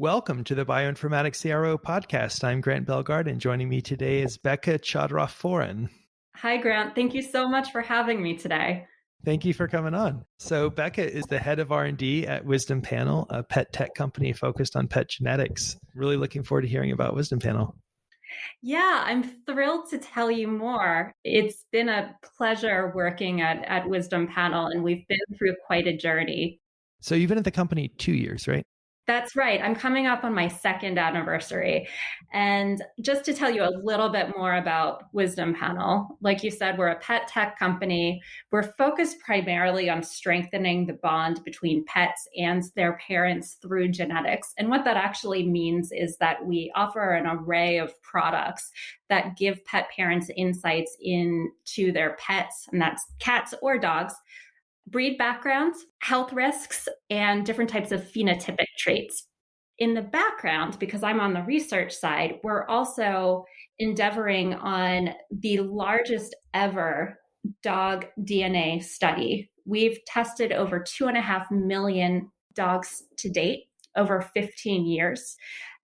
Welcome to the Bioinformatics CRO podcast. I'm Grant Belgard, and joining me today is Becca Chodroff Foran. Hi, Grant. Thank you so much for having me today. Thank you for coming on. So Becca is the head of R&D at WisdomPanel, a pet tech company focused on pet genetics. Really looking forward to hearing about WisdomPanel. Yeah, I'm thrilled to tell you more. It's been a pleasure working at WisdomPanel, and we've been through quite a journey. So you've been at the company 2 years, right? That's right. I'm coming up on my second anniversary. And just to tell you a little bit more about WisdomPanel, like you said, we're a pet tech company. We're focused primarily on strengthening the bond between pets and their parents through genetics. And what that actually means is that we offer an array of products that give pet parents insights into their pets, and that's cats or dogs, breed backgrounds, health risks, and different types of phenotypic traits. In the background, because I'm on the research side, we're also endeavoring on the largest ever dog DNA study. We've tested over 2.5 million dogs to date over 15 years.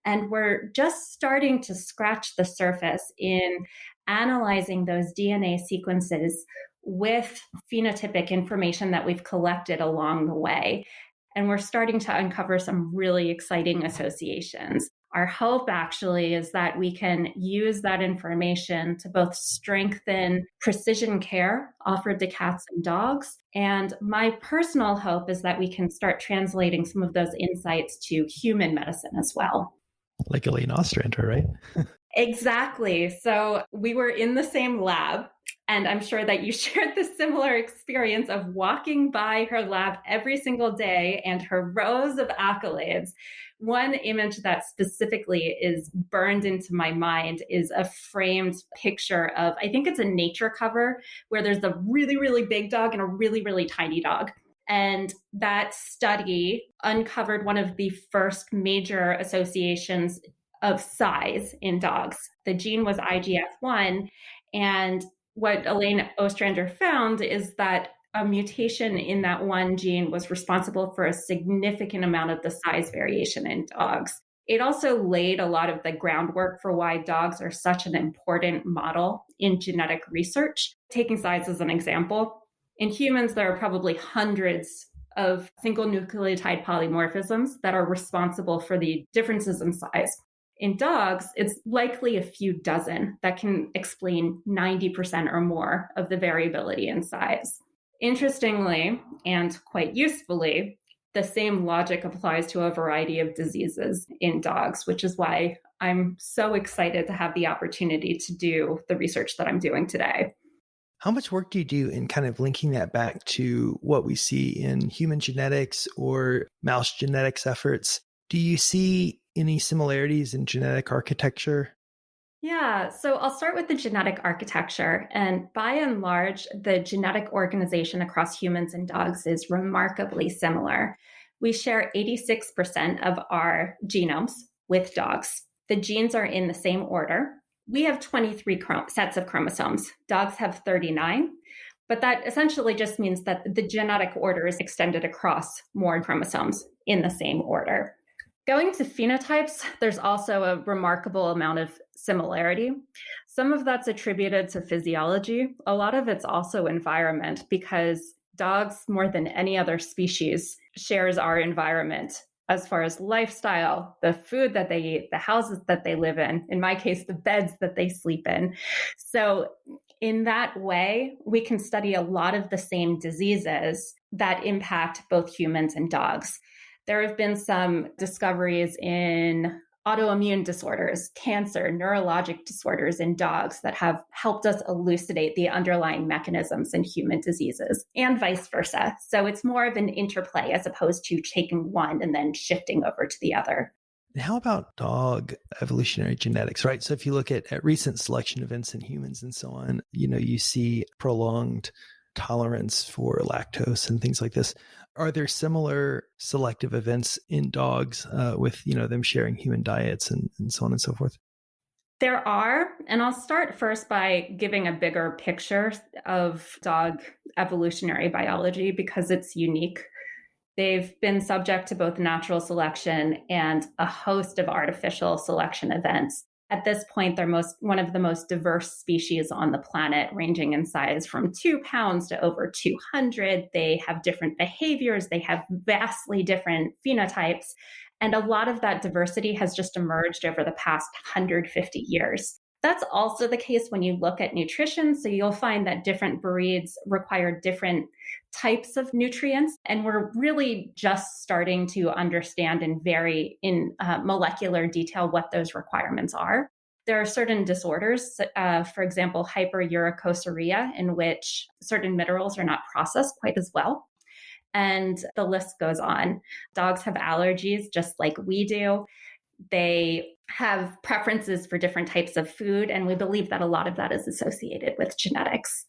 And we're just starting to scratch the surface in analyzing those DNA sequences with phenotypic information that we've collected along the way. And we're starting to uncover some really exciting associations. Our hope actually is that we can use that information to both strengthen precision care offered to cats and dogs. And my personal hope is that we can start translating some of those insights to human medicine as well. Like Elaine Ostrander, right? Exactly. So we were in the same lab. And I'm sure that you shared the similar experience of walking by her lab every single day and her rows of accolades. One image that specifically is burned into my mind is a framed picture of, I think it's a Nature cover, where there's a really, really big dog and a really, really tiny dog. And that study uncovered one of the first major associations of size in dogs. The gene was IGF-1, and what Elaine Ostrander found is that a mutation in that one gene was responsible for a significant amount of the size variation in dogs. It also laid a lot of the groundwork for why dogs are such an important model in genetic research. Taking size as an example, in humans, there are probably hundreds of single nucleotide polymorphisms that are responsible for the differences in size. In dogs, it's likely a few dozen that can explain 90% or more of the variability in size. Interestingly, and quite usefully, the same logic applies to a variety of diseases in dogs, which is why I'm so excited to have the opportunity to do the research that I'm doing today. How much work do you do in kind of linking that back to what we see in human genetics or mouse genetics efforts? Do you see any similarities in genetic architecture? Yeah, so I'll start with the genetic architecture. And by and large, the genetic organization across humans and dogs is remarkably similar. We share 86% of our genomes with dogs. The genes are in the same order. We have 23 sets of chromosomes. Dogs have 39. But that essentially just means that the genetic order is extended across more chromosomes in the same order. Going to phenotypes, there's also a remarkable amount of similarity. Some of that's attributed to physiology. A lot of it's also environment, because dogs, more than any other species, shares our environment as far as lifestyle, the food that they eat, the houses that they live in my case, the beds that they sleep in. So in that way, we can study a lot of the same diseases that impact both humans and dogs. There have been some discoveries in autoimmune disorders, cancer, neurologic disorders in dogs that have helped us elucidate the underlying mechanisms in human diseases, and vice versa. So it's more of an interplay as opposed to taking one and then shifting over to the other. And how about dog evolutionary genetics, right? So if you look at recent selection events in humans and so on, you see prolonged tolerance for lactose and things like this. Are there similar selective events in dogs with, them sharing human diets and so on and so forth? There are, and I'll start first by giving a bigger picture of dog evolutionary biology because it's unique They've been subject to both natural selection and a host of artificial selection events. At this point, they're one of the most diverse species on the planet, ranging in size from 2 pounds to over 200. They have different behaviors. They have vastly different phenotypes. And a lot of that diversity has just emerged over the past 150 years. That's also the case when you look at nutrition. So you'll find that different breeds require different types of nutrients. And we're really just starting to understand in molecular detail what those requirements are. There are certain disorders, for example, hyperuricosuria, in which certain minerals are not processed quite as well. And the list goes on. Dogs have allergies just like we do. They have preferences for different types of food, and we believe that a lot of that is associated with genetics.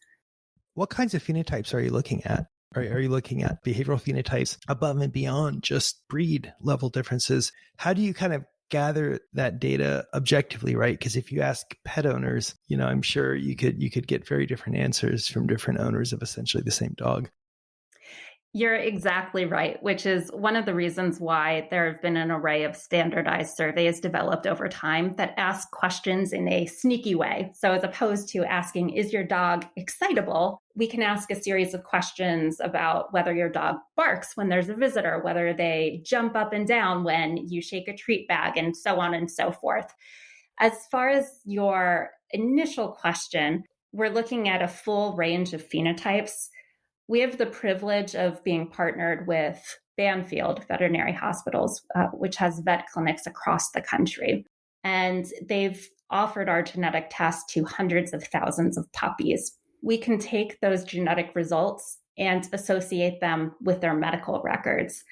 What kinds of phenotypes are you looking at? Are you looking at behavioral phenotypes above and beyond just breed level differences? How do you kind of gather that data objectively, right? Because if you ask pet owners, I'm sure you could get very different answers from different owners of essentially the same dog. You're exactly right, which is one of the reasons why there have been an array of standardized surveys developed over time that ask questions in a sneaky way. So as opposed to asking, is your dog excitable? We can ask a series of questions about whether your dog barks when there's a visitor, whether they jump up and down when you shake a treat bag, and so on and so forth. As far as your initial question, we're looking at a full range of phenotypes. We have the privilege of being partnered with Banfield Veterinary Hospitals, which has vet clinics across the country. And they've offered our genetic test to hundreds of thousands of puppies. We can take those genetic results and associate them with their medical records.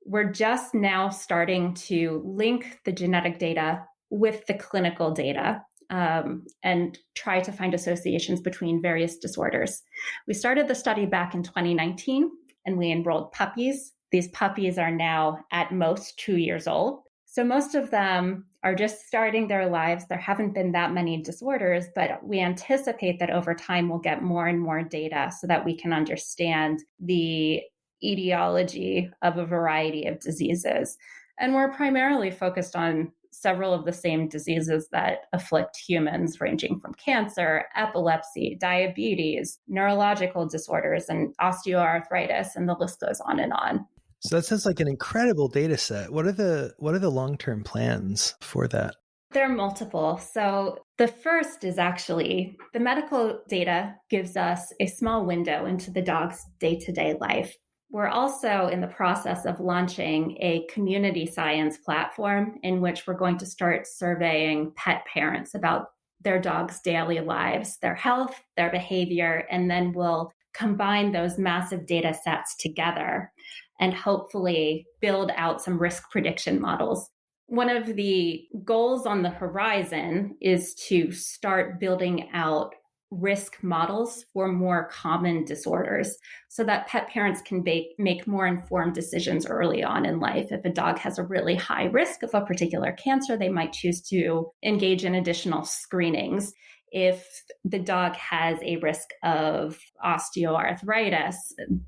We're just now starting to link the genetic data with the clinical data. And try to find associations between various disorders. We started the study back in 2019, and we enrolled puppies. These puppies are now at most 2 years old. So most of them are just starting their lives. There haven't been that many disorders, but we anticipate that over time we'll get more and more data so that we can understand the etiology of a variety of diseases. And we're primarily focused on several of the same diseases that afflict humans, ranging from cancer, epilepsy, diabetes, neurological disorders, and osteoarthritis, and the list goes on and on. So that sounds like an incredible data set. What are the long-term plans for that? There are multiple. So the first is actually the medical data gives us a small window into the dog's day-to-day life. We're also in the process of launching a community science platform in which we're going to start surveying pet parents about their dog's daily lives, their health, their behavior, and then we'll combine those massive data sets together and hopefully build out some risk prediction models. One of the goals on the horizon is to start building out risk models for more common disorders so that pet parents can make more informed decisions early on in life. If a dog has a really high risk of a particular cancer, they might choose to engage in additional screenings. If the dog has a risk of osteoarthritis,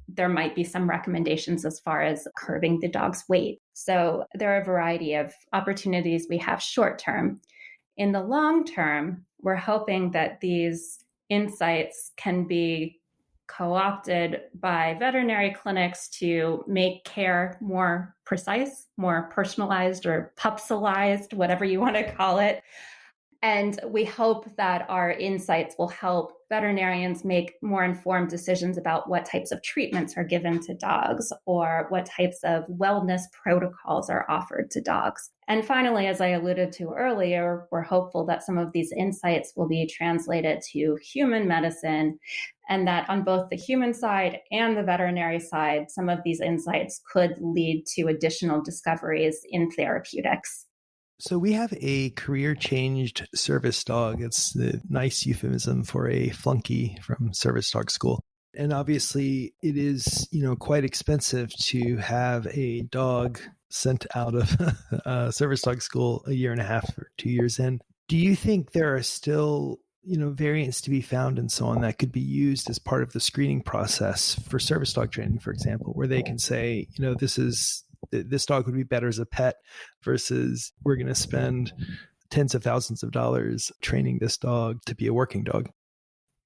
there might be some recommendations as far as curbing the dog's weight. So there are a variety of opportunities we have short term. In the long term, we're hoping that these insights can be co-opted by veterinary clinics to make care more precise, more personalized or pupsilized, whatever you want to call it. And we hope that our insights will help veterinarians make more informed decisions about what types of treatments are given to dogs or what types of wellness protocols are offered to dogs. And finally, as I alluded to earlier, we're hopeful that some of these insights will be translated to human medicine and that on both the human side and the veterinary side, some of these insights could lead to additional discoveries in therapeutics. So we have a career-changed service dog. It's the nice euphemism for a flunky from service dog school. And obviously it is, quite expensive to have a dog sent out of service dog school a year and a half or 2 years in. Do you think there are still variants to be found and so on that could be used as part of the screening process for service dog training, for example, where they can say, this dog would be better as a pet versus we're going to spend tens of thousands of dollars training this dog to be a working dog.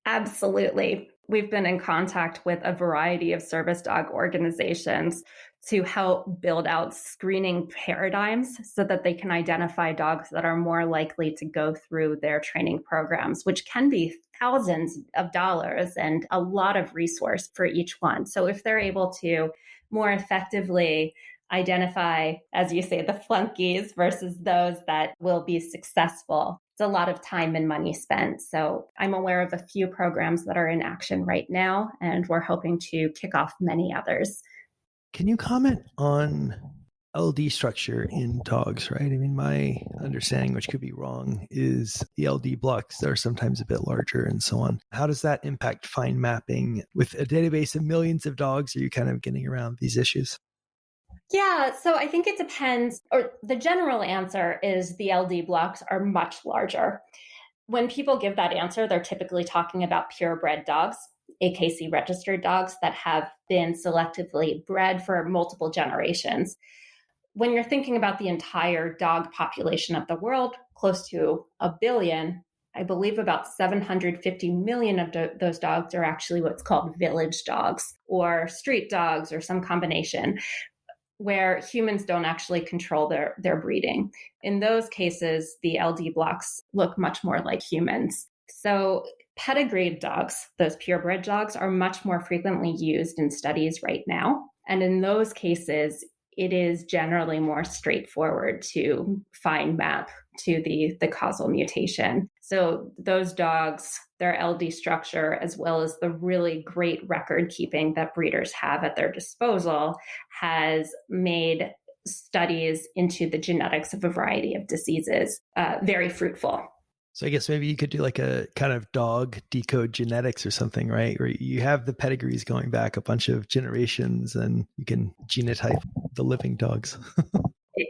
Absolutely. We've been in contact with a variety of service dog organizations to help build out screening paradigms so that they can identify dogs that are more likely to go through their training programs, which can be thousands of dollars and a lot of resource for each one. So if they're able to more effectively identify, as you say, the flunkies versus those that will be successful, it's a lot of time and money spent. So I'm aware of a few programs that are in action right now, and we're hoping to kick off many others. Can you comment on LD structure in dogs, right? I mean, my understanding, which could be wrong, is the LD blocks that are sometimes a bit larger and so on. How does that impact fine mapping? With a database of millions of dogs, are you kind of getting around these issues? Yeah, so I think it depends, or the general answer is the LD blocks are much larger. When people give that answer, they're typically talking about purebred dogs, AKC registered dogs that have been selectively bred for multiple generations. When you're thinking about the entire dog population of the world, close to 1 billion, I believe about 750 million of those dogs are actually what's called village dogs or street dogs or some combination, where humans don't actually control their breeding. In those cases, the LD blocks look much more like humans. So pedigreed dogs, those purebred dogs, are much more frequently used in studies right now. And in those cases, it is generally more straightforward to fine map to the causal mutation. So those dogs, their LD structure, as well as the really great record keeping that breeders have at their disposal, has made studies into the genetics of a variety of diseases very fruitful. So I guess maybe you could do like a kind of dog decode genetics or something, right? Where you have the pedigrees going back a bunch of generations and you can genotype the living dogs.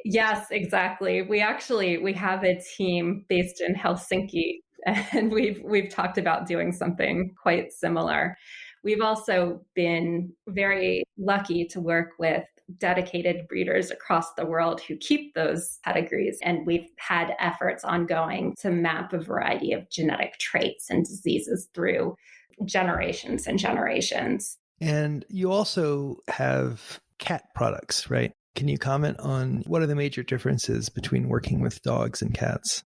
Yes, exactly. We have a team based in Helsinki, and we've talked about doing something quite similar. We've also been very lucky to work with dedicated breeders across the world who keep those pedigrees. And we've had efforts ongoing to map a variety of genetic traits and diseases through generations and generations. And you also have cat products, right? Can you comment on what are the major differences between working with dogs and cats?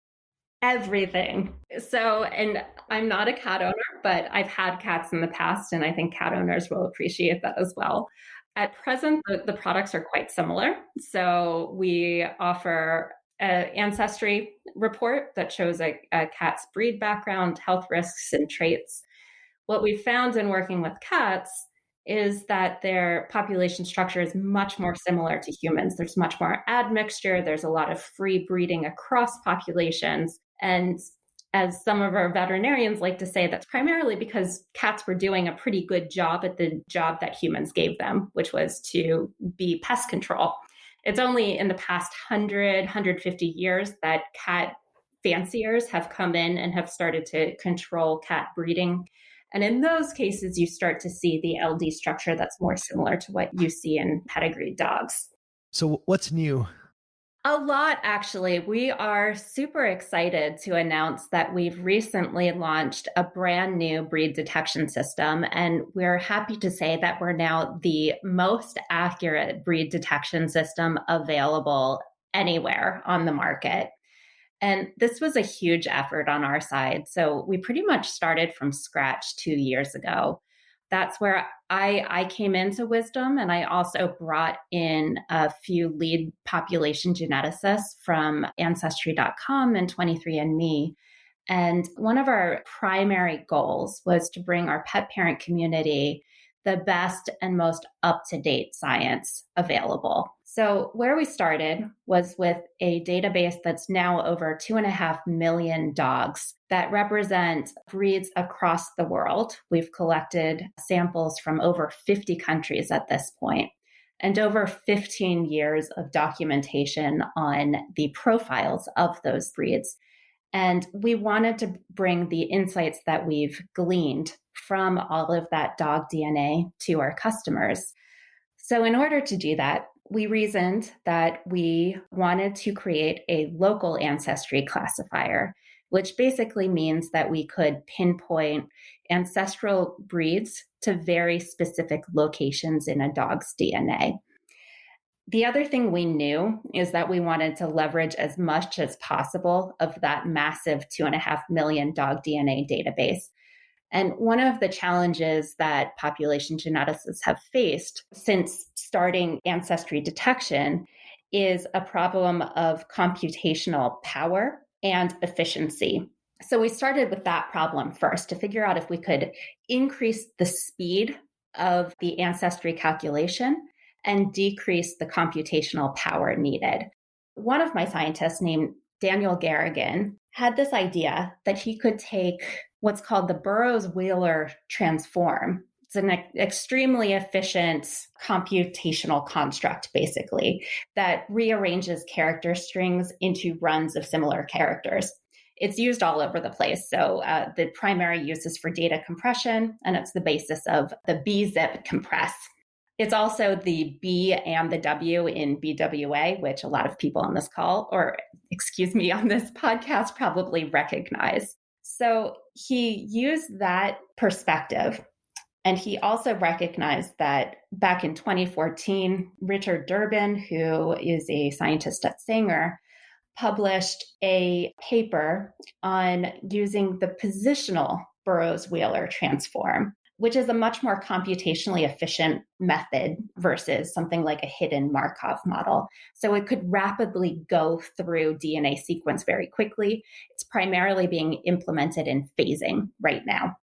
Everything. So, and I'm not a cat owner, but I've had cats in the past, and I think cat owners will appreciate that as well. At present, the products are quite similar. So we offer an ancestry report that shows a cat's breed background, health risks, and traits. What we've found in working with cats is that their population structure is much more similar to humans. There's much more admixture. There's a lot of free breeding across populations. And as some of our veterinarians like to say, that's primarily because cats were doing a pretty good job at the job that humans gave them, which was to be pest control. It's only in the past 150 years that cat fanciers have come in and have started to control cat breeding. And in those cases, you start to see the LD structure that's more similar to what you see in pedigreed dogs. So what's new? A lot, actually. We are super excited to announce that we've recently launched a brand new breed detection system. And we're happy to say that we're now the most accurate breed detection system available anywhere on the market. And this was a huge effort on our side. So we pretty much started from scratch 2 years ago. That's where I came into Wisdom, and I also brought in a few lead population geneticists from Ancestry.com and 23andMe. And one of our primary goals was to bring our pet parent community the best and most up-to-date science available. So where we started was with a database that's now over 2.5 million dogs that represent breeds across the world. We've collected samples from over 50 countries at this point, and over 15 years of documentation on the profiles of those breeds. And we wanted to bring the insights that we've gleaned from all of that dog DNA to our customers. So in order to do that, we reasoned that we wanted to create a local ancestry classifier, which basically means that we could pinpoint ancestral breeds to very specific locations in a dog's DNA. The other thing we knew is that we wanted to leverage as much as possible of that massive 2.5 million dog DNA database. And one of the challenges that population geneticists have faced since starting ancestry detection is a problem of computational power and efficiency. So we started with that problem first to figure out if we could increase the speed of the ancestry calculation and decrease the computational power needed. One of my scientists named Daniel Garrigan had this idea that he could take what's called the Burroughs-Wheeler transform. It's an extremely efficient computational construct, basically, that rearranges character strings into runs of similar characters. It's used all over the place. So the primary use is for data compression, and it's the basis of the bzip compress. It's also the B and the W in BWA, which a lot of people on this call, or on this podcast probably recognize. So he used that perspective. And he also recognized that back in 2014, Richard Durbin, who is a scientist at Sanger, published a paper on using the positional Burroughs-Wheeler transform, which is a much more computationally efficient method versus something like a hidden Markov model. So it could rapidly go through DNA sequence very quickly. It's primarily being implemented in phasing right now.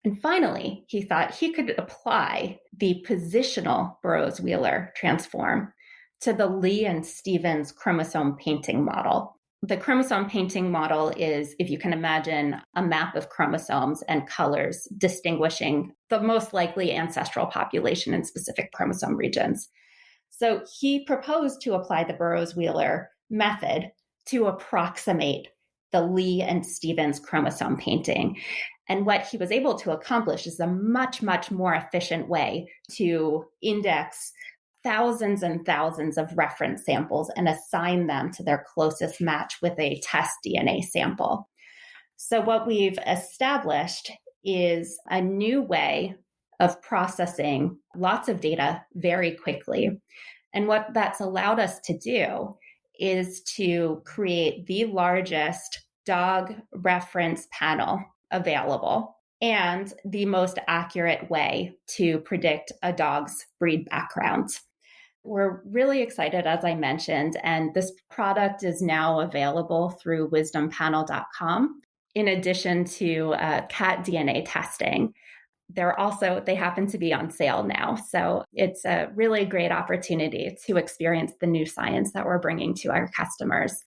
And finally, he thought he could apply the positional Burroughs-Wheeler transform to the Lee and Stevens chromosome painting model. The chromosome painting model is, if you can imagine, a map of chromosomes and colors distinguishing the most likely ancestral population in specific chromosome regions. So he proposed to apply the Burroughs-Wheeler method to approximate the Lee and Stevens chromosome painting. And what he was able to accomplish is a much, much more efficient way to index thousands and thousands of reference samples and assign them to their closest match with a test DNA sample. So what we've established is a new way of processing lots of data very quickly. And what that's allowed us to do is to create the largest dog reference panel available and the most accurate way to predict a dog's breed background. We're really excited, as I mentioned, and this product is now available through WisdomPanel.com, in addition to cat DNA testing. They happen to be on sale now. So it's a really great opportunity to experience the new science that we're bringing to our customers.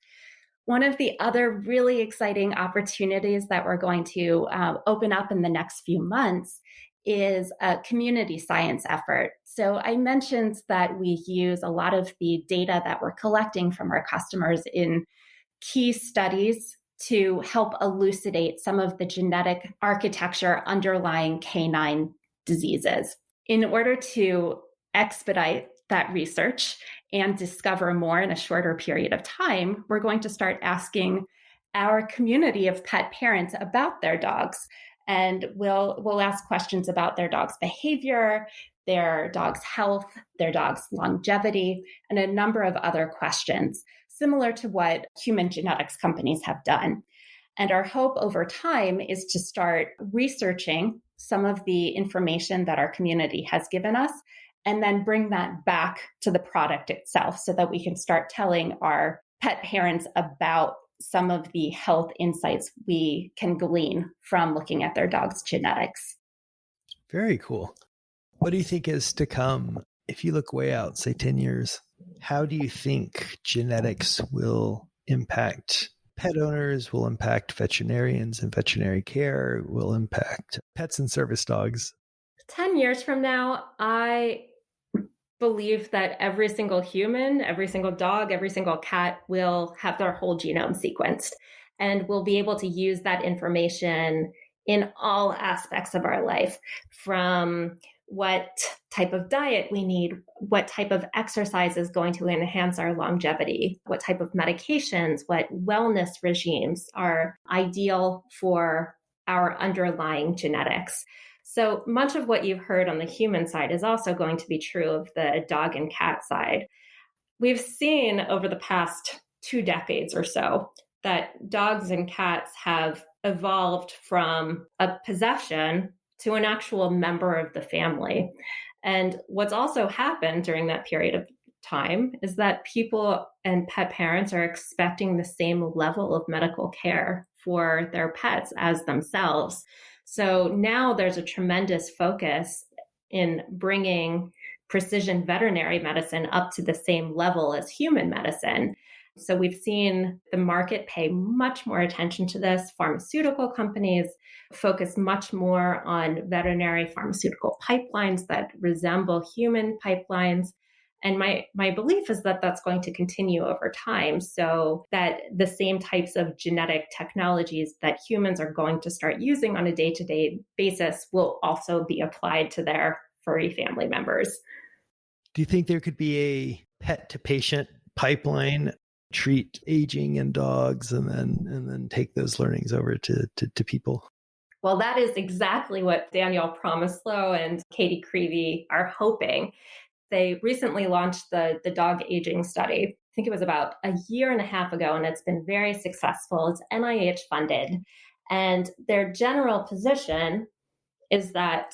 One of the other really exciting opportunities that we're going to open up in the next few months is a community science effort. So I mentioned that we use a lot of the data that we're collecting from our customers in key studies to help elucidate some of the genetic architecture underlying canine diseases. In order to expedite that research and discover more in a shorter period of time, we're going to start asking our community of pet parents about their dogs. And we'll ask questions about their dog's behavior, their dog's health, their dog's longevity, and a number of other questions, similar to what human genetics companies have done. And our hope over time is to start researching some of the information that our community has given us, and then bring that back to the product itself so that we can start telling our pet parents about some of the health insights we can glean from looking at their dog's genetics. Very cool. What do you think is to come? If you look way out, say 10 years, how do you think genetics will impact pet owners, will impact veterinarians and veterinary care, will impact pets and service dogs? 10 years from now, I believe that every single human, every single dog, every single cat will have their whole genome sequenced. And we'll be able to use that information in all aspects of our life, from what type of diet we need, what type of exercise is going to enhance our longevity, what type of medications, what wellness regimes are ideal for our underlying genetics. So much of what you've heard on the human side is also going to be true of the dog and cat side. We've seen over the past 2 decades or so that dogs and cats have evolved from a possession to an actual member of the family. And what's also happened during that period of time is that people and pet parents are expecting the same level of medical care for their pets as themselves. So now there's a tremendous focus in bringing precision veterinary medicine up to the same level as human medicine. So we've seen the market pay much more attention to this. Pharmaceutical companies focus much more on veterinary pharmaceutical pipelines that resemble human pipelines. And my belief is that that's going to continue over time, so that the same types of genetic technologies that humans are going to start using on a day-to-day basis will also be applied to their furry family members. Do you think there could be a pet to patient pipeline, treat aging in dogs and then take those learnings over to people? Well, that is exactly what Danielle Promislo and Katie Creevy are hoping. They recently launched the dog aging study. I think it was about a year and a half ago, and it's been very successful. It's NIH funded. And their general position is that,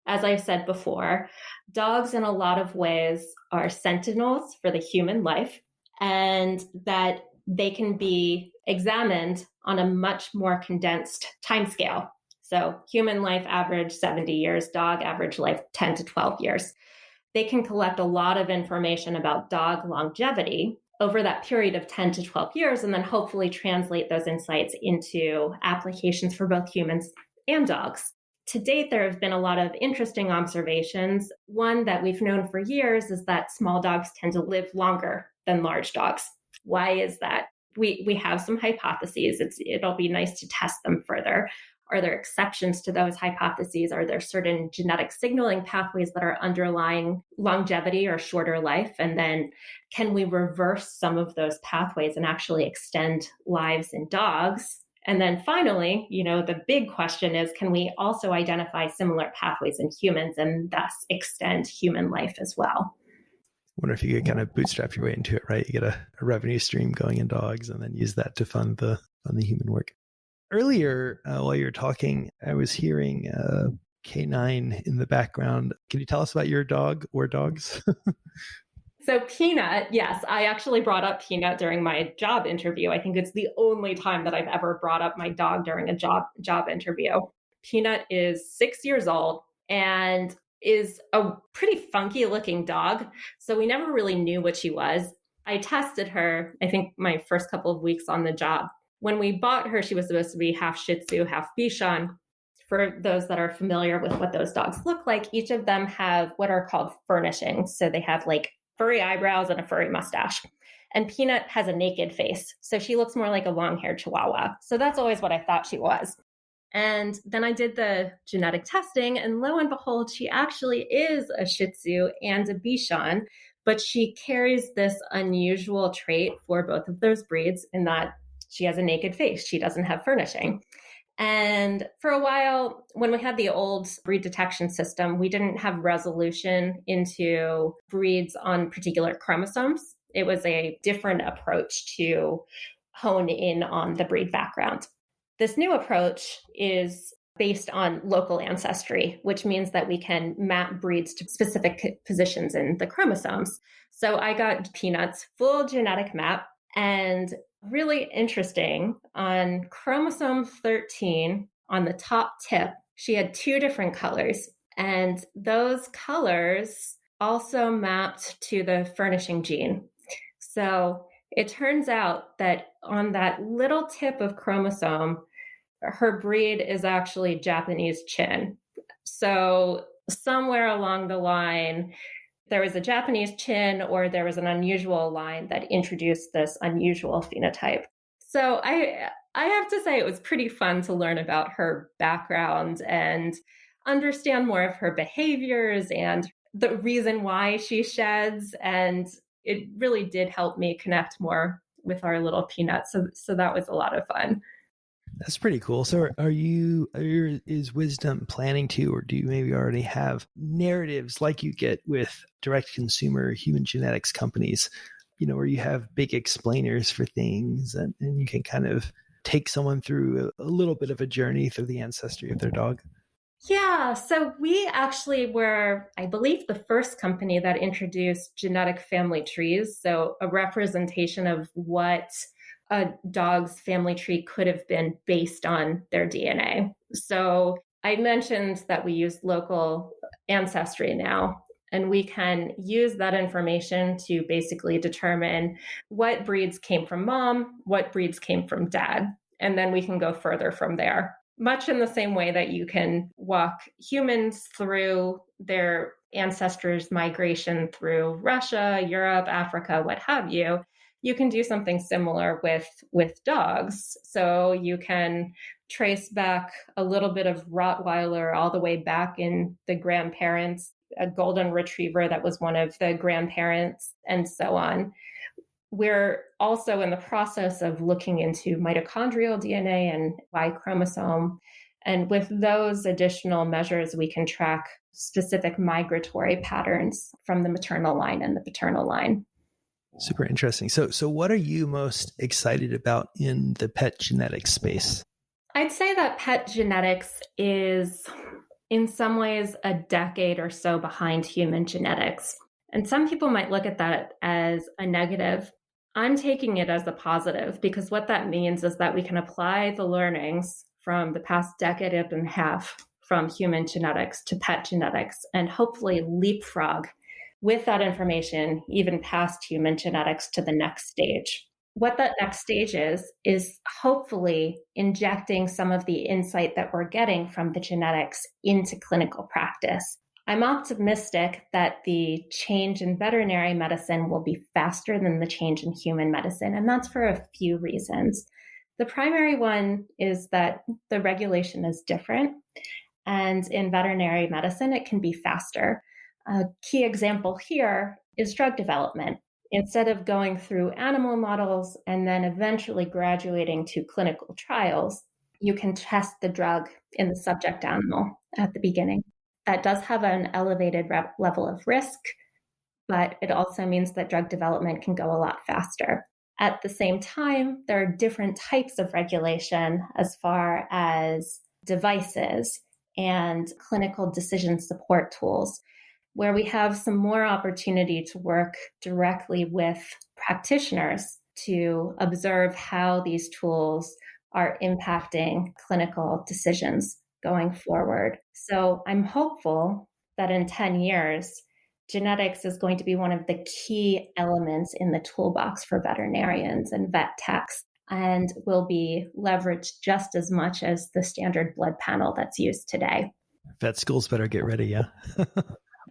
as I've said before, dogs in a lot of ways are sentinels for the human life, and that they can be examined on a much more condensed timescale. So human life average 70 years, dog average life 10 to 12 years. They can collect a lot of information about dog longevity over that period of 10 to 12 years, and then hopefully translate those insights into applications for both humans and dogs. To date, there have been a lot of interesting observations. One that we've known for years is that small dogs tend to live longer than large dogs. Why is that? We have some hypotheses. It'll be nice to test them further. Are there exceptions to those hypotheses? Are there certain genetic signaling pathways that are underlying longevity or shorter life? And then can we reverse some of those pathways and actually extend lives in dogs? And then finally, the big question is, can we also identify similar pathways in humans and thus extend human life as well? I wonder if you could kind of bootstrap your way into it, right? You get a revenue stream going in dogs and then use that to fund the human work. Earlier, while you were talking, I was hearing K9 in the background. Can you tell us about your dog or dogs? So Peanut, yes, I actually brought up Peanut during my job interview. I think it's the only time that I've ever brought up my dog during a job interview. Peanut is 6 years old and is a pretty funky looking dog. So we never really knew what she was. I tested her, I think my first couple of weeks on the job. When we bought her, she was supposed to be half Shih Tzu, half Bichon. For those that are familiar with what those dogs look like, each of them have what are called furnishings. So they have like furry eyebrows and a furry mustache. And Peanut has a naked face. So she looks more like a long-haired Chihuahua. So that's always what I thought she was. And then I did the genetic testing, and lo and behold, she actually is a Shih Tzu and a Bichon, but she carries this unusual trait for both of those breeds in that she has a naked face. She doesn't have furnishing. And for a while, when we had the old breed detection system, we didn't have resolution into breeds on particular chromosomes. It was a different approach to hone in on the breed background. This new approach is based on local ancestry, which means that we can map breeds to specific positions in the chromosomes. So I got Peanut's full genetic map, and really interesting, on chromosome 13, on the top tip, she had 2 different colors. And those colors also mapped to the furnishing gene. So it turns out that on that little tip of chromosome, her breed is actually Japanese chin. So somewhere along the line, there was a Japanese chin or there was an unusual line that introduced this unusual phenotype. So I have to say it was pretty fun to learn about her background and understand more of her behaviors and the reason why she sheds. And it really did help me connect more with our little peanut. So that was a lot of fun. That's pretty cool. So is Wisdom planning to, or do you maybe already have narratives like you get with direct consumer human genetics companies, where you have big explainers for things and you can kind of take someone through a little bit of a journey through the ancestry of their dog? Yeah, so we actually were, I believe, the first company that introduced genetic family trees. So a representation of what a dog's family tree could have been based on their DNA. So I mentioned that we use local ancestry now, and we can use that information to basically determine what breeds came from mom, what breeds came from dad, and then we can go further from there. Much in the same way that you can walk humans through their ancestors' migration through Russia, Europe, Africa, what have you, you can do something similar with dogs. So you can trace back a little bit of Rottweiler all the way back in the grandparents, a golden retriever that was one of the grandparents, and so on. We're also in the process of looking into mitochondrial DNA and Y chromosome. And with those additional measures, we can track specific migratory patterns from the maternal line and the paternal line. Super interesting. So what are you most excited about in the pet genetics space? I'd say that pet genetics is in some ways a decade or so behind human genetics. And some people might look at that as a negative. I'm taking it as a positive because what that means is that we can apply the learnings from the past decade and a half from human genetics to pet genetics and hopefully leapfrog with that information even past human genetics to the next stage. What that next stage is hopefully injecting some of the insight that we're getting from the genetics into clinical practice. I'm optimistic that the change in veterinary medicine will be faster than the change in human medicine, and that's for a few reasons. The primary one is that the regulation is different, and in veterinary medicine, it can be faster. A key example here is drug development. Instead of going through animal models and then eventually graduating to clinical trials, you can test the drug in the subject animal at the beginning. That does have an elevated level of risk, but it also means that drug development can go a lot faster. At the same time, there are different types of regulation as far as devices and clinical decision support tools, where we have some more opportunity to work directly with practitioners to observe how these tools are impacting clinical decisions going forward. So I'm hopeful that in 10 years, genetics is going to be one of the key elements in the toolbox for veterinarians and vet techs and will be leveraged just as much as the standard blood panel that's used today. Vet schools better get ready, yeah?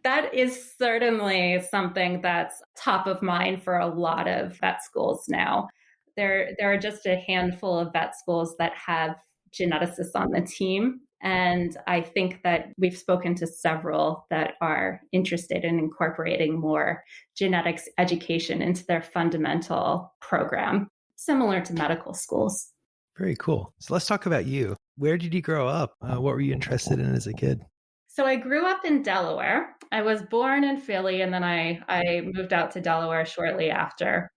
That is certainly something that's top of mind for a lot of vet schools now. There are just a handful of vet schools that have geneticists on the team. And I think that we've spoken to several that are interested in incorporating more genetics education into their fundamental program, similar to medical schools. Very cool. So let's talk about you. Where did you grow up? What were you interested in as a kid? So I grew up in Delaware. I was born in Philly, and then I moved out to Delaware shortly after.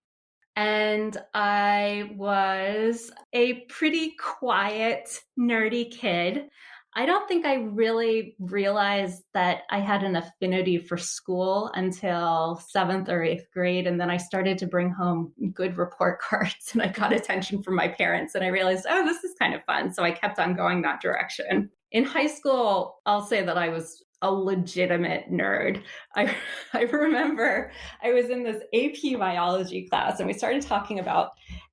And I was a pretty quiet, nerdy kid. I don't think I really realized that I had an affinity for school until 7th or 8th grade. And then I started to bring home good report cards and I got attention from my parents. And I realized, oh, this is kind of fun. So I kept on going that direction. In high school, I'll say that I was a legitimate nerd. I remember I was in this AP biology class and we started talking about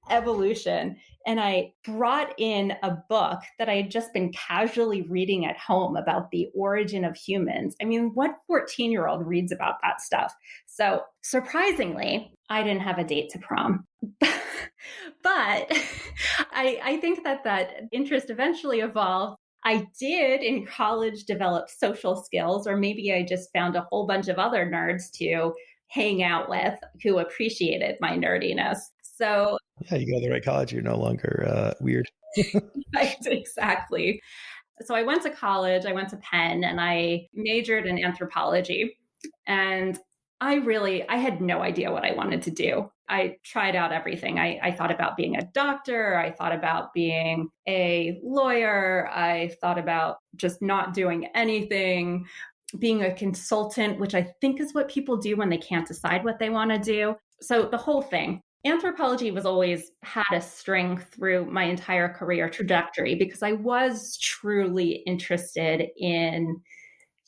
evolution. And I brought in a book that I had just been casually reading at home about the origin of humans. I mean, what 14-year-old reads about that stuff? So surprisingly, I didn't have a date to prom. But I think that interest eventually evolved. I did in college develop social skills, or maybe I just found a whole bunch of other nerds to hang out with who appreciated my nerdiness. So, Yeah, you go to the right college, you're no longer weird. right, exactly. So I went to college, I went to Penn, and I majored in anthropology. And I had no idea what I wanted to do. I tried out everything. I thought about being a doctor. I thought about being a lawyer. I thought about just not doing anything, being a consultant, which I think is what people do when they can't decide what they want to do. So the whole thing. Anthropology was always had a string through my entire career trajectory because I was truly interested in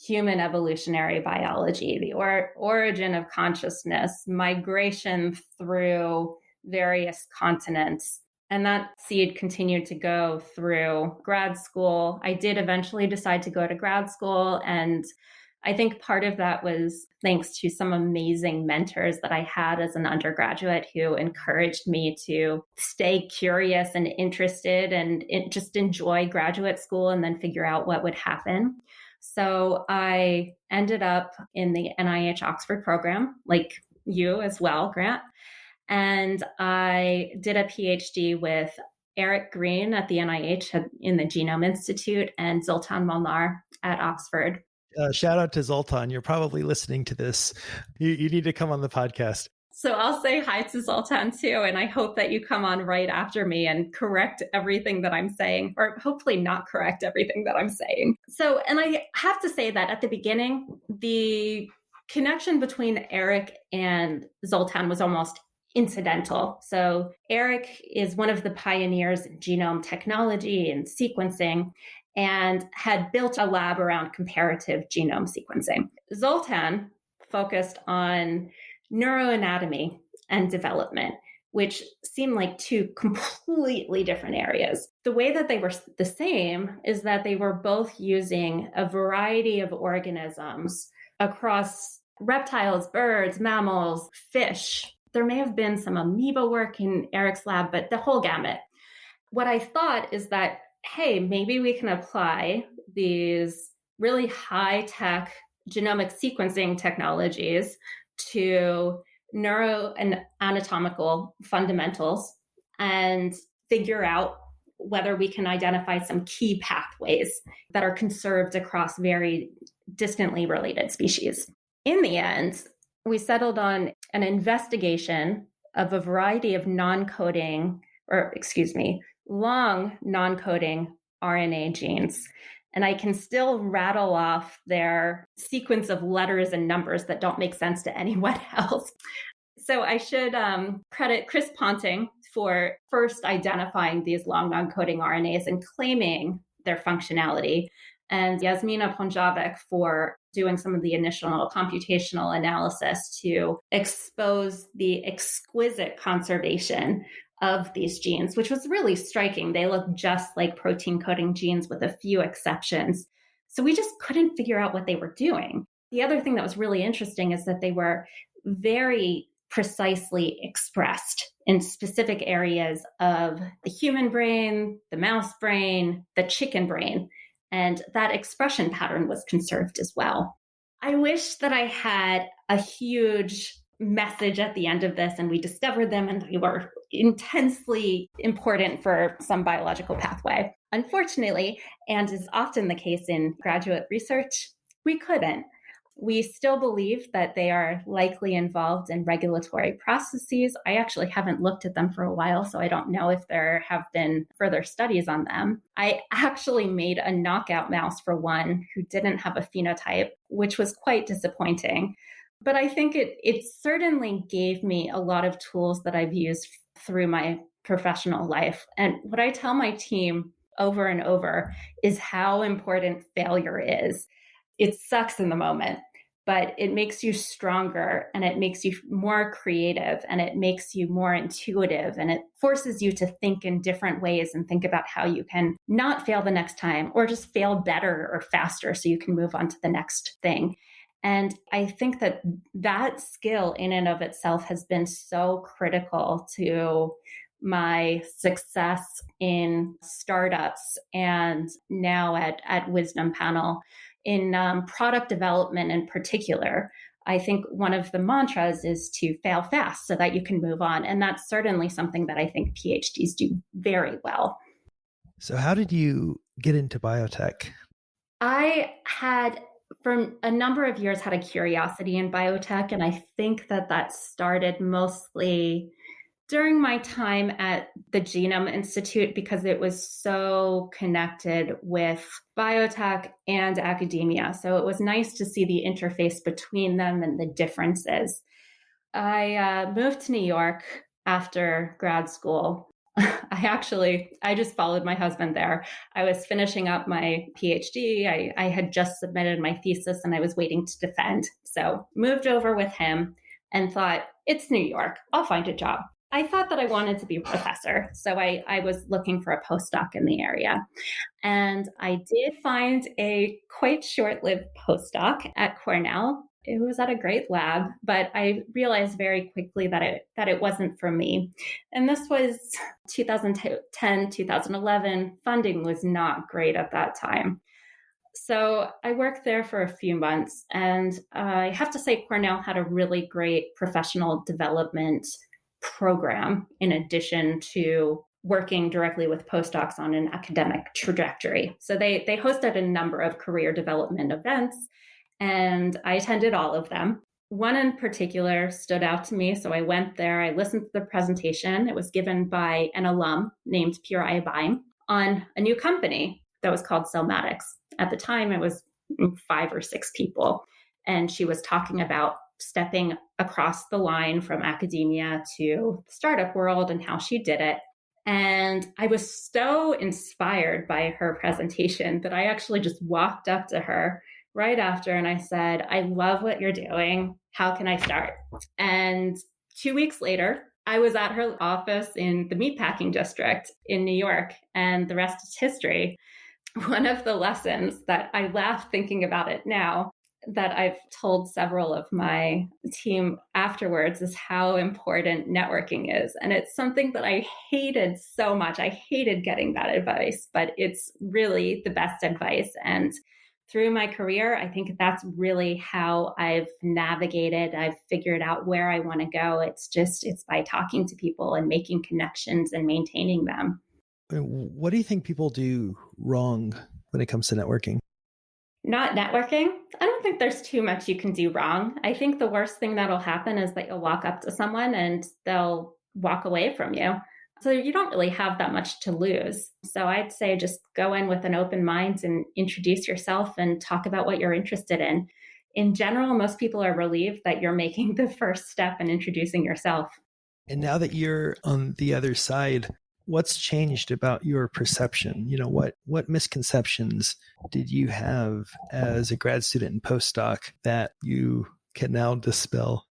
human evolutionary biology, the origin of consciousness, migration through various continents. And that seed continued to go through grad school. I did eventually decide to go to grad school. And I think part of that was thanks to some amazing mentors that I had as an undergraduate who encouraged me to stay curious and interested and just enjoy graduate school and then figure out what would happen. So I ended up in the NIH Oxford program, like you as well, Grant. And I did a PhD with Eric Green at the NIH in the Genome Institute and Zoltan Molnar at Oxford. Shout out to Zoltan. You're probably listening to this. You need to come on the podcast. So I'll say hi to Zoltan too, and I hope that you come on right after me and correct everything that I'm saying, or hopefully not correct everything that I'm saying. So, and I have to say that at the beginning, the connection between Eric and Zoltan was almost incidental. So Eric is one of the pioneers in genome technology and sequencing, and had built a lab around comparative genome sequencing. Zoltan focused on neuroanatomy and development, which seemed like two completely different areas. The way that they were the same is that they were both using a variety of organisms across reptiles, birds, mammals, fish. There may have been some amoeba work in Eric's lab, but the whole gamut. What I thought is that, hey, maybe we can apply these really high-tech genomic sequencing technologies to neuro and anatomical fundamentals and figure out whether we can identify some key pathways that are conserved across very distantly related species. In the end, we settled on an investigation of a variety of long non-coding RNA genes. And I can still rattle off their sequence of letters and numbers that don't make sense to anyone else. So I should credit Chris Ponting for first identifying these long non-coding RNAs and claiming their functionality, and Yasmina Ponjavec for doing some of the initial computational analysis to expose the exquisite conservation of these genes, which was really striking. They look just like protein coding genes with a few exceptions. So we just couldn't figure out what they were doing. The other thing that was really interesting is that they were very precisely expressed in specific areas of the human brain, the mouse brain, the chicken brain, and that expression pattern was conserved as well. I wish that I had a huge message at the end of this and we discovered them and they were intensely important for some biological pathway. Unfortunately, and is often the case in graduate research, we couldn't. We still believe that they are likely involved in regulatory processes. I actually haven't looked at them for a while, so I don't know if there have been further studies on them. I actually made a knockout mouse for one who didn't have a phenotype, which was quite disappointing. But I think it certainly gave me a lot of tools that I've used through my professional life. And what I tell my team over and over is how important failure is. It sucks in the moment, but it makes you stronger and it makes you more creative and it makes you more intuitive and it forces you to think in different ways and think about how you can not fail the next time or just fail better or faster so you can move on to the next thing. And I think that skill in and of itself has been so critical to my success in startups and now at WisdomPanel in product development in particular. I think one of the mantras is to fail fast so that you can move on. And that's certainly something that I think PhDs do very well. So how did you get into biotech? I had, for a number of years, had a curiosity in biotech. And I think that started mostly during my time at the Genome Institute, because it was so connected with biotech and academia. So it was nice to see the interface between them and the differences. I moved to New York after grad school. I just followed my husband there. I was finishing up my PhD. I had just submitted my thesis and I was waiting to defend. So moved over with him and thought, it's New York. I'll find a job. I thought that I wanted to be a professor. So I was looking for a postdoc in the area. And I did find a quite short-lived postdoc at Cornell. It was at a great lab, but I realized very quickly that it wasn't for me. And this was 2010, 2011. Funding was not great at that time. So I worked there for a few months, and I have to say Cornell had a really great professional development program in addition to working directly with postdocs on an academic trajectory. So they hosted a number of career development events, and I attended all of them. One in particular stood out to me, so I went there. I listened to the presentation. It was given by an alum named Pira Ibaim on a new company that was called Cellmatics. At the time, it was 5 or 6 people, and she was talking about stepping across the line from academia to the startup world and how she did it. And I was so inspired by her presentation that I actually just walked up to her right after and I said, I love what you're doing. How can I start? And 2 weeks later, I was at her office in the meatpacking district in New York, and the rest is history. One of the lessons that I laugh thinking about it now, that I've told several of my team afterwards, is how important networking is. And it's something that I hated so much. I hated getting that advice, but it's really the best advice. And through my career, I think that's really how I've navigated. I've figured out where I want to go. It's by talking to people and making connections and maintaining them. What do you think people do wrong when it comes to networking? Not networking. I don't think there's too much you can do wrong. I think the worst thing that'll happen is that you'll walk up to someone and they'll walk away from you. So you don't really have that much to lose. So I'd say just go in with an open mind and introduce yourself and talk about what you're interested in. In general, most people are relieved that you're making the first step in introducing yourself. And now that you're on the other side, what's changed about your perception? What misconceptions did you have as a grad student and postdoc that you can now dispel?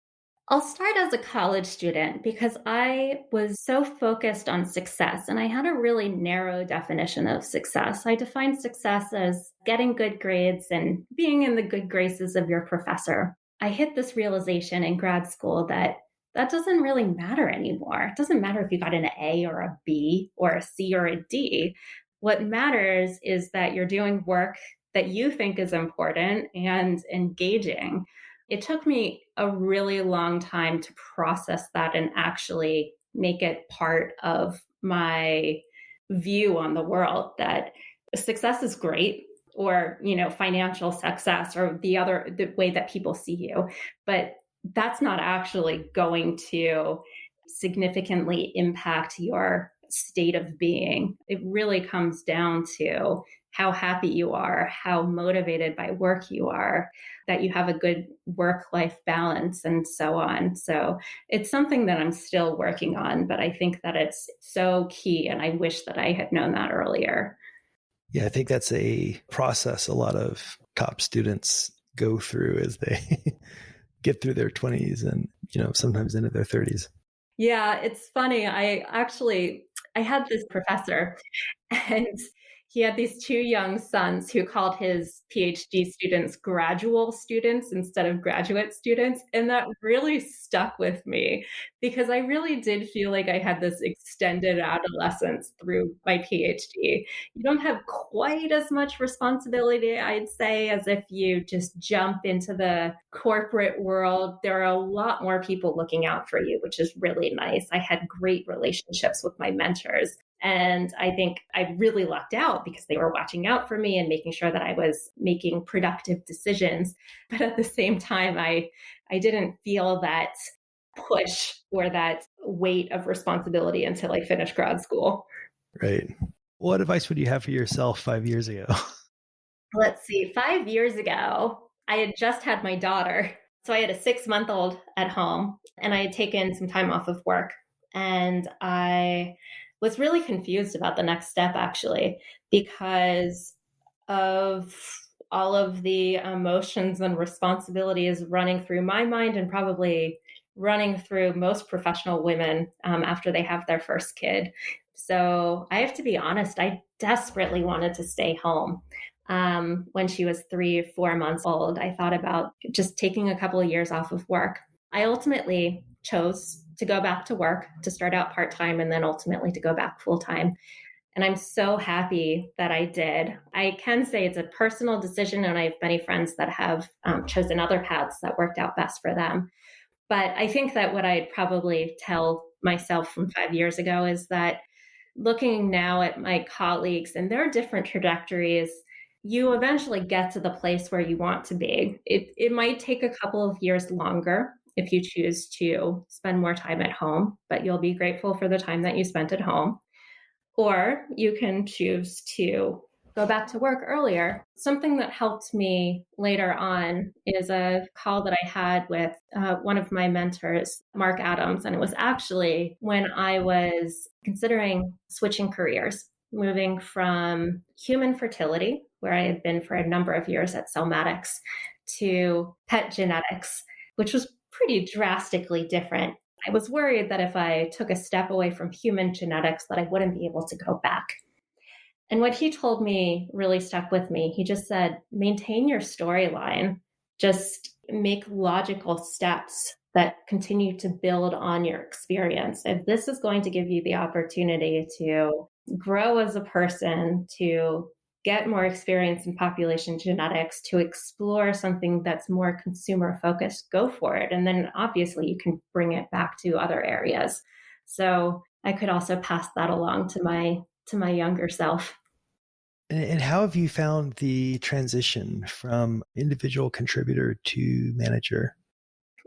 I'll start as a college student because I was so focused on success, and I had a really narrow definition of success. I defined success as getting good grades and being in the good graces of your professor. I hit this realization in grad school that doesn't really matter anymore. It doesn't matter if you got an A or a B or a C or a D. What matters is that you're doing work that you think is important and engaging. It took me a really long time to process that and actually make it part of my view on the world, that success is great, or, financial success, or the way that people see you. But that's not actually going to significantly impact your state of being. It really comes down to how happy you are, how motivated by work you are, that you have a good work-life balance, and so on. So it's something that I'm still working on, but I think that it's so key, and I wish that I had known that earlier. Yeah, I think that's a process a lot of top students go through as they get through their 20s and, sometimes into their 30s. Yeah, it's funny. I had this professor, and he had these two young sons who called his PhD students gradual students instead of graduate students. And that really stuck with me because I really did feel like I had this extended adolescence through my PhD. You don't have quite as much responsibility, I'd say, as if you just jump into the corporate world. There are a lot more people looking out for you, which is really nice. I had great relationships with my mentors. And I think I really lucked out because they were watching out for me and making sure that I was making productive decisions. But at the same time, I didn't feel that push or that weight of responsibility until I finished grad school. Right. What advice would you have for yourself 5 years ago? Let's see, 5 years ago, I had just had my daughter. So I had a 6-month-old at home and I had taken some time off of work. And I was really confused about the next step, actually, because of all of the emotions and responsibilities running through my mind and probably running through most professional women after they have their first kid. So I have to be honest, I desperately wanted to stay home. When she was 3 or 4 months old, I thought about just taking a couple of years off of work. I ultimately chose to go back to work, to start out part-time and then ultimately to go back full-time. And I'm so happy that I did. I can say it's a personal decision, and I have many friends that have chosen other paths that worked out best for them. But I think that what I'd probably tell myself from 5 years ago is that looking now at my colleagues and their different trajectories, you eventually get to the place where you want to be. It might take a couple of years longer if you choose to spend more time at home, but you'll be grateful for the time that you spent at home. Or you can choose to go back to work earlier. Something that helped me later on is a call that I had with one of my mentors, Mark Adams. And it was actually when I was considering switching careers, moving from human fertility, where I had been for a number of years at Cellmatics, to pet genetics, which was pretty drastically different. I was worried that if I took a step away from human genetics, that I wouldn't be able to go back. And what he told me really stuck with me. He just said, maintain your storyline, just make logical steps that continue to build on your experience. If this is going to give you the opportunity to grow as a person, to get more experience in population genetics, to explore something that's more consumer focused, go for it. And then obviously you can bring it back to other areas. So I could also pass that along to my younger self. And how have you found the transition from individual contributor to manager?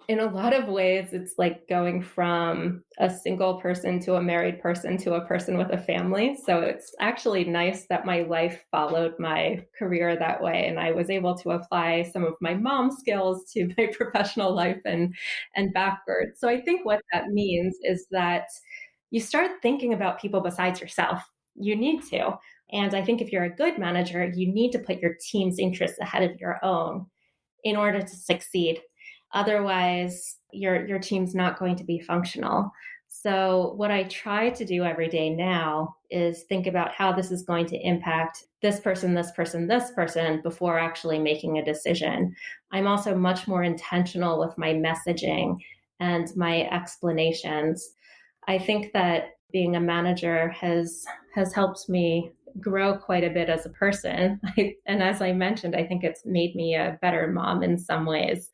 In a lot of ways, it's like going from a single person to a married person to a person with a family. So it's actually nice that my life followed my career that way. And I was able to apply some of my mom skills to my professional life and backwards. So I think what that means is that you start thinking about people besides yourself. You need to. And I think if you're a good manager, you need to put your team's interests ahead of your own in order to succeed. Otherwise, your team's not going to be functional. So what I try to do every day now is think about how this is going to impact this person, this person, this person before actually making a decision. I'm also much more intentional with my messaging and my explanations. I think that being a manager has helped me grow quite a bit as a person. And as I mentioned, I think it's made me a better mom in some ways.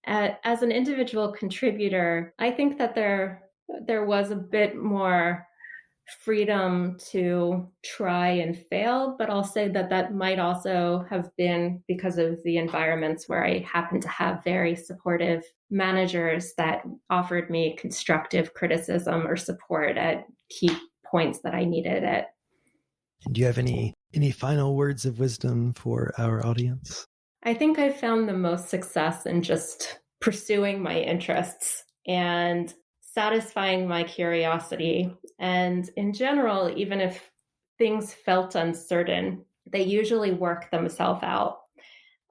As an individual contributor, I think that there was a bit more freedom to try and fail, but I'll say that might also have been because of the environments where I happened to have very supportive managers that offered me constructive criticism or support at key points that I needed it. And do you have any final words of wisdom for our audience? I think I've found the most success in just pursuing my interests and satisfying my curiosity. And in general, even if things felt uncertain, they usually work themselves out.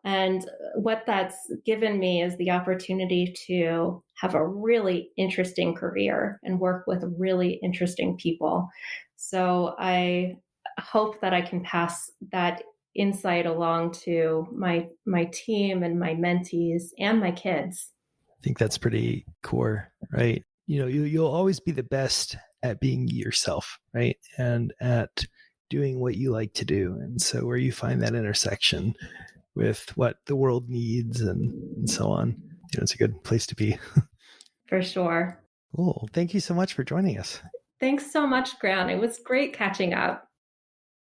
And what that's given me is the opportunity to have a really interesting career and work with really interesting people. So I hope that I can pass that insight along to my team and my mentees and my kids. I think that's pretty core, right? You'll always be the best at being yourself, right? And at doing what you like to do. And so where you find that intersection with what the world needs and so on, it's a good place to be. For sure. Cool. Thank you so much for joining us. Thanks so much, Grant. It was great catching up.